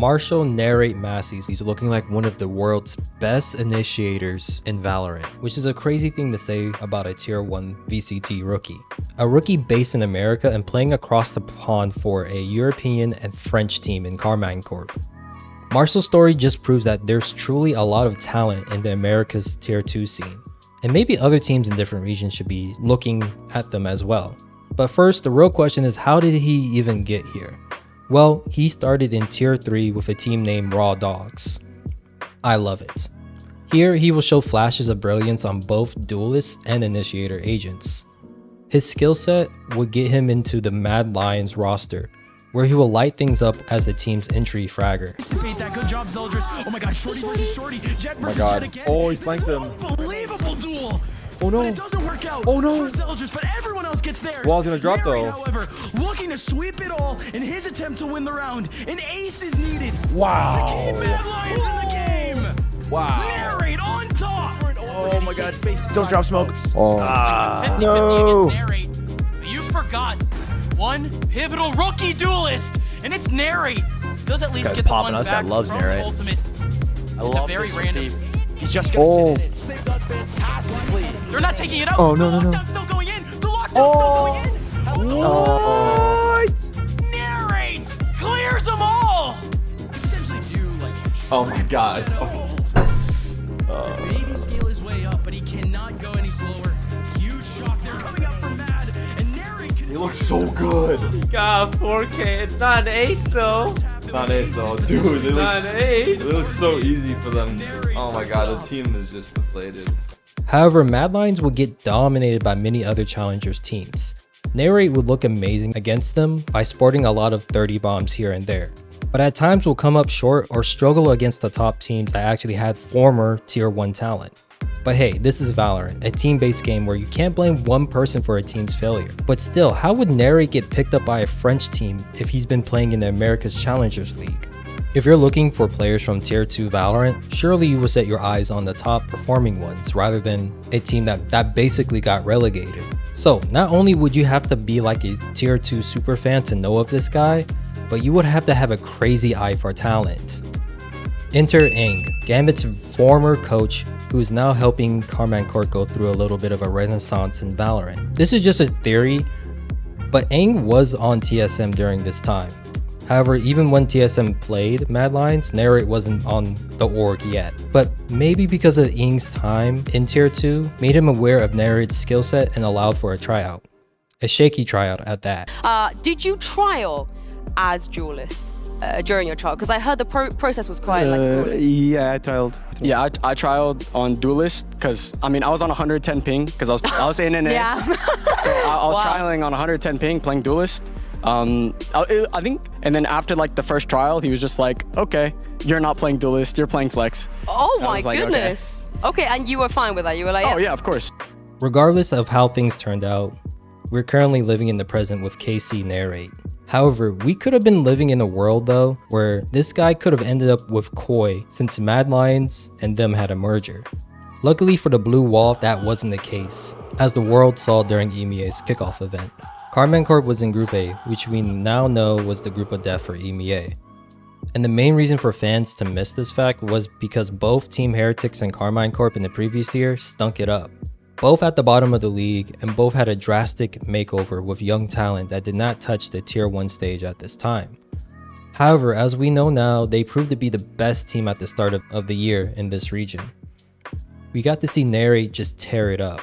Marshall, Narrate, Massesy. He's looking like one of the world's best initiators in Valorant, which is a crazy thing to say about a tier 1 VCT rookie. A rookie based in America and playing across the pond for a European and French team in Karmine Corp. Marshall's story just proves that there's truly a lot of talent in the America's tier 2 scene, and maybe other teams in different regions should be looking at them as well. But first, the real question is, how did he even get here? Well, he started in tier 3 with a team named Raw Dogs. I love it. Here, he will show flashes of brilliance on both duelist and initiator agents. His skill set would get him into the Mad Lions roster, where he will light things up as the team's entry fragger. That good job, soldiers. Oh my god, Shorty versus Shorty. Jet versus Jet again. Oh, he flanked them. Unbelievable duel. Oh no. But it doesn't work out. Oh no. For Soldiers, but everyone else gets theirs. Wall's gonna drop Narrate, though. However, looking to sweep it all in his attempt to win the round. An ace is needed. Wow. To keep Mad Lions in the game. Wow. Narrate on top. Oh my god. Don't drop smoke. Oh. No. Narrate. But you forgot one pivotal rookie duelist, and it's Narrate. Does at least Guy's get the popping one us. Guy back loves from Narrate. Ultimate. I It's a love very this random. He's just gonna sit in it. Saved up fantastically. They're not taking it out. Oh, no, the no, no. lockdown's still going in. The lockdown's still going in. What? Narrate clears them all. Potentially do like. Oh my god. To baby scale his way up, but he cannot go any slower. Huge shock there coming up from Mad, and Narrate. He looks so good. God, 4K. It's not an ace though. Not ace though. Dude, it Not looks, an ace. it looks so easy for them. Oh my god, the team is just deflated. However, Mad Lions will get dominated by many other challengers teams. Narrate would look amazing against them by sporting a lot of 30 bombs here and there, but at times will come up short or struggle against the top teams that actually had former tier 1 talent. But hey, this is Valorant, a team-based game where you can't blame one person for a team's failure. But still, how would Narrate get picked up by a French team if he's been playing in the America's Challengers League? If you're looking for players from tier 2 Valorant, surely you will set your eyes on the top performing ones rather than a team that basically got relegated. So not only would you have to be like a tier 2 superfan to know of this guy, but you would have to have a crazy eye for talent. Enter Eng, Gambit's former coach, who is now helping Karmine Corp go through a little bit of a renaissance in Valorant. This is just a theory, but Eng was on TSM during this time. However, even when TSM played Mad Lions, Narrate wasn't on the org yet. But maybe because of Eng's time in tier 2 made him aware of Narrate's skill set and allowed for a tryout. A shaky tryout at that. Did you trial as duelist during your trial? Because I heard the process was quite like grueling. Yeah, I trialed. Yeah, I trialed on Duelist because I was on 110 ping because I was in NA. Yeah. So I was Wow. trialing on 110 ping playing Duelist. I think, and then after like the first trial, he was just like, "Okay, you're not playing Duelist, you're playing Flex." Oh I my was like, goodness. Okay, and you were fine with that? You were like, Oh yeah, of course. Regardless of how things turned out, we're currently living in the present with KC Narrate. However, we could have been living in a world though, where this guy could have ended up with Koi since Mad Lions and them had a merger. Luckily for the Blue Wall, that wasn't the case, as the world saw during emea's kickoff event. Karmine Corp was in Group A, which we now know was the group of death for emea. And the main reason for fans to miss this fact was because both Team Heretics and Karmine Corp in the previous year stunk it up. Both at the bottom of the league, and both had a drastic makeover with young talent that did not touch the tier 1 stage at this time. However, as we know now, they proved to be the best team at the start of the year in this region. We got to see Narrate just tear it up.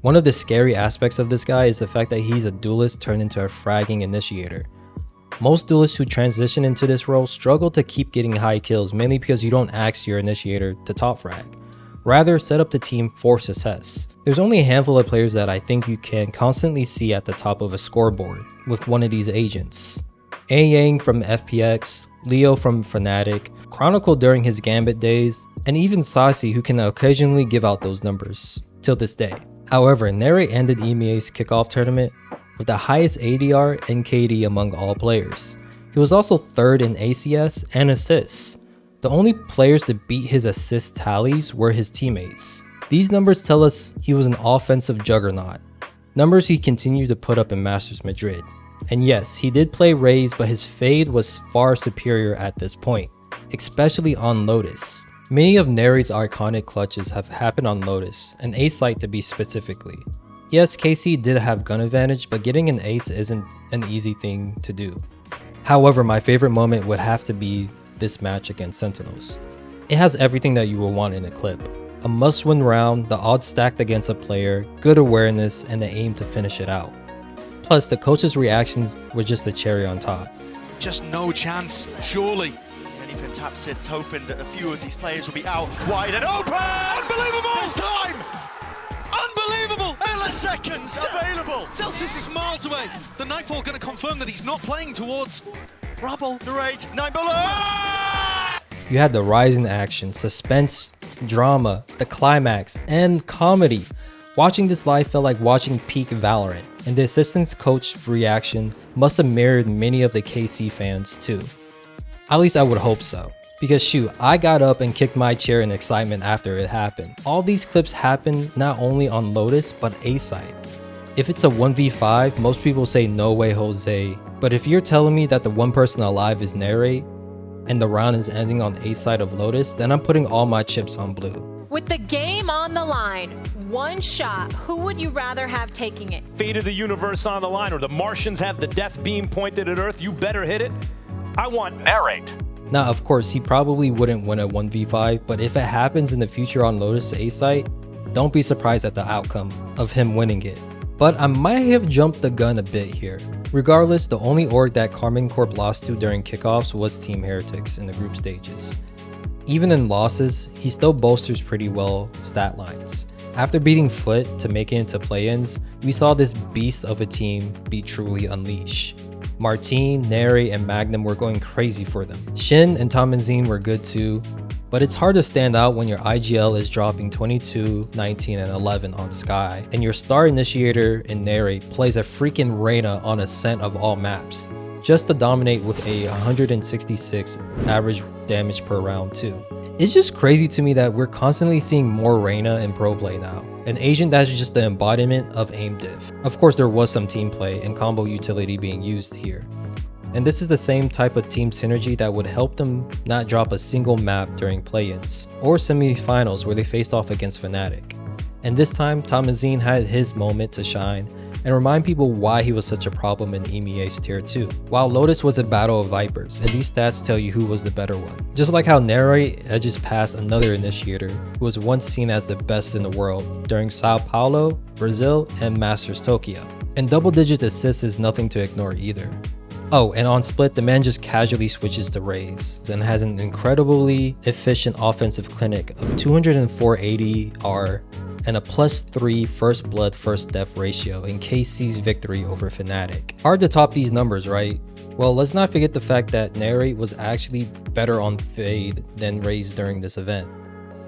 One of the scary aspects of this guy is the fact that he's a duelist turned into a fragging initiator. Most duelists who transition into this role struggle to keep getting high kills, mainly because you don't ask your initiator to top frag. Rather, set up the team for success. There's only a handful of players that I think you can constantly see at the top of a scoreboard with one of these agents. Yang from FPX, Leo from Fnatic, Chronicle during his Gambit days, and even Massesy, who can occasionally give out those numbers till this day. However, Narrate ended emea's kickoff tournament with the highest ADR and KD among all players. He was also third in ACS and assists. The only players to beat his assist tallies were his teammates. These numbers tell us he was an offensive juggernaut, numbers he continued to put up in Masters Madrid. And yes, he did play Raze, but his fade was far superior at this point, especially on Lotus. Many of Narrate's iconic clutches have happened on Lotus, an ace site to be specifically. Yes, KC did have gun advantage, but getting an ace isn't an easy thing to do. However, my favorite moment would have to be this match against Sentinels. It has everything that you will want in a clip. A must-win round, the odds stacked against a player, good awareness, and the aim to finish it out. Plus, the coach's reaction was just a cherry on top. Just no chance, surely. Anything taps it, hoping that a few of these players will be out wide and open! Unbelievable! This time! Unbelievable! Endless seconds available! Celsius is miles away. The Nightfall going to confirm that he's not playing towards Rubble. Narrate, 9 below! You had the rise in action, suspense, drama, the climax, and comedy. Watching this live felt like watching peak Valorant, and the assistant coach's reaction must have mirrored many of the KC fans too. At least I would hope so. Because shoot, I got up and kicked my chair in excitement after it happened. All these clips happen not only on Lotus, but A-side. If it's a 1v5, most people say no way Jose, but if you're telling me that the one person alive is Narrate, and the round is ending on A-side of Lotus, then I'm putting all my chips on blue. With the game on the line, one shot, who would you rather have taking it? Fate of the universe on the line, or the Martians have the death beam pointed at Earth, you better hit it. I want Narrate. Now, of course, he probably wouldn't win a 1v5, but if it happens in the future on Lotus A site, don't be surprised at the outcome of him winning it. But I might have jumped the gun a bit here. Regardless, the only org that Karmine Corp lost to during kickoffs was Team Heretics in the group stages. Even in losses, he still bolsters pretty well stat lines. After beating Foot to make it into play-ins, we saw this beast of a team be truly unleashed. Martine, Narrate, and Magnum were going crazy for them. Shin and Tomazine were good too, but it's hard to stand out when your IGL is dropping 22, 19, and 11 on Sky, and your star initiator in Narrate plays a freaking Reyna on Ascent of all maps, just to dominate with a 166 average damage per round too. It's just crazy to me that we're constantly seeing more Reyna in pro play now, an agent that's just the embodiment of aim diff. Of course, there was some team play and combo utility being used here. And this is the same type of team synergy that would help them not drop a single map during play-ins or semi-finals where they faced off against Fnatic. And this time, Tomazine had his moment to shine and remind people why he was such a problem in EMEA's Tier 2. While Lotus was a battle of Vipers, and these stats tell you who was the better one. Just like how Narrate edges past another initiator who was once seen as the best in the world during Sao Paulo, Brazil, and Masters Tokyo. And double-digit assists is nothing to ignore either. Oh, and on split, the man just casually switches to Raze and has an incredibly efficient offensive clinic of 204 ADR and a +3 first blood first death ratio in KC's victory over Fnatic. Hard to top these numbers, right? Well, let's not forget the fact that Narrate was actually better on Fade than Raze during this event.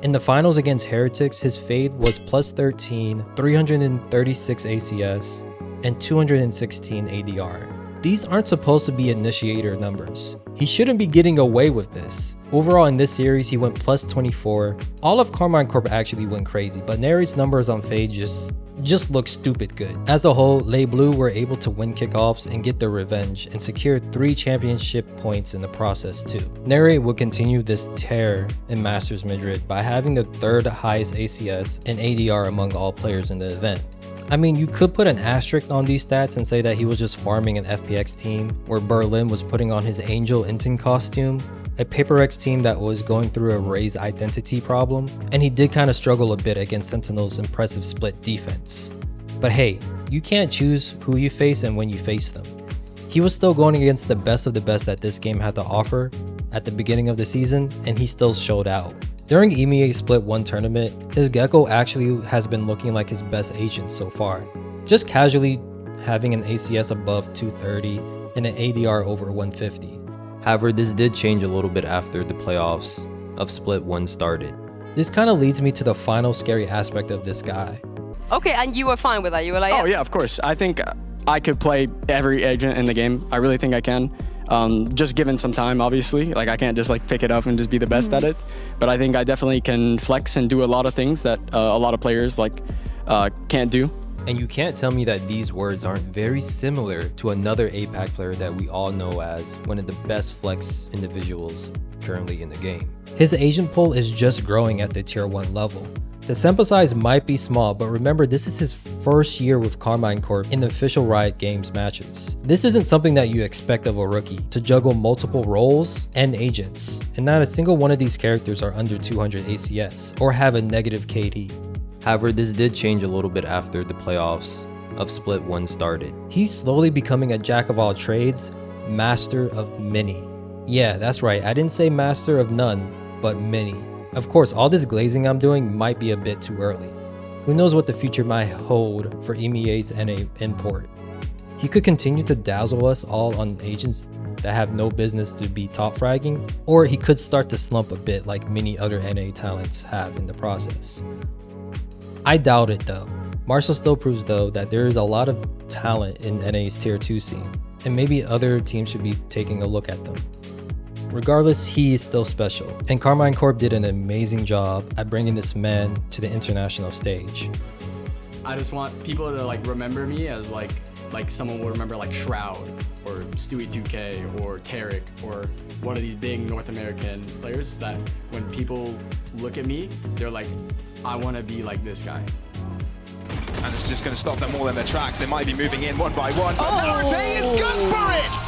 In the finals against Heretics, his Fade was +13, 336 ACS, and 216 ADR. These aren't supposed to be initiator numbers. He shouldn't be getting away with this. Overall in this series, he went +24. All of Karmine Corp actually went crazy, but Narrate's numbers on Fade just look stupid good. As a whole, Les Bleus were able to win kickoffs and get their revenge and secure 3 championship points in the process too. Narrate will continue this tear in Masters Madrid by having the 3rd highest ACS and ADR among all players in the event. I mean, you could put an asterisk on these stats and say that he was just farming an FPX team where Berlin was putting on his Angel Intin costume, a PaperX team that was going through a Raze identity problem, and he did kind of struggle a bit against Sentinel's impressive split defense. But hey, you can't choose who you face and when you face them. He was still going against the best of the best that this game had to offer at the beginning of the season, and he still showed out. During EMEA's Split 1 tournament, his Gecko actually has been looking like his best agent so far. Just casually having an ACS above 230 and an ADR over 150. However, this did change a little bit after the playoffs of Split 1 started. This kind of leads me to the final scary aspect of this guy. Okay, and you were fine with that? You were like, oh yeah, of course. I think I could play every agent in the game. I really think I can. Just given some time, obviously. Like, I can't just like pick it up and just be the best at it. But I think I definitely can flex and do a lot of things that a lot of players like can't do. And you can't tell me that these words aren't very similar to another APAC player that we all know as one of the best flex individuals currently in the game. His agent pool is just growing at the tier 1 level. The sample size might be small, but remember this is his first year with Karmine Corp in the official Riot Games matches. This isn't something that you expect of a rookie, to juggle multiple roles and agents, and not a single one of these characters are under 200 ACS or have a negative KD. However, this did change a little bit after the playoffs of Split 1 started. He's slowly becoming a jack of all trades, master of many. Yeah, that's right, I didn't say master of none, but many. Of course, all this glazing I'm doing might be a bit too early. Who knows what the future might hold for emea's NA import. He could continue to dazzle us all on agents that have no business to be top fragging, or he could start to slump a bit like many other NA talents have in the process. I doubt it though. Marshall still proves though that there is a lot of talent in NA's tier 2 scene, and maybe other teams should be taking a look at them. Regardless, he is still special, and Karmine Corp did an amazing job at bringing this man to the international stage. I just want people to like remember me as like someone will remember like Shroud or Stewie 2K or Tarek or one of these big North American players that when people look at me, they're like, I want to be like this guy. And it's just going to stop them all in their tracks. They might be moving in one by one, but Narrate is good for it!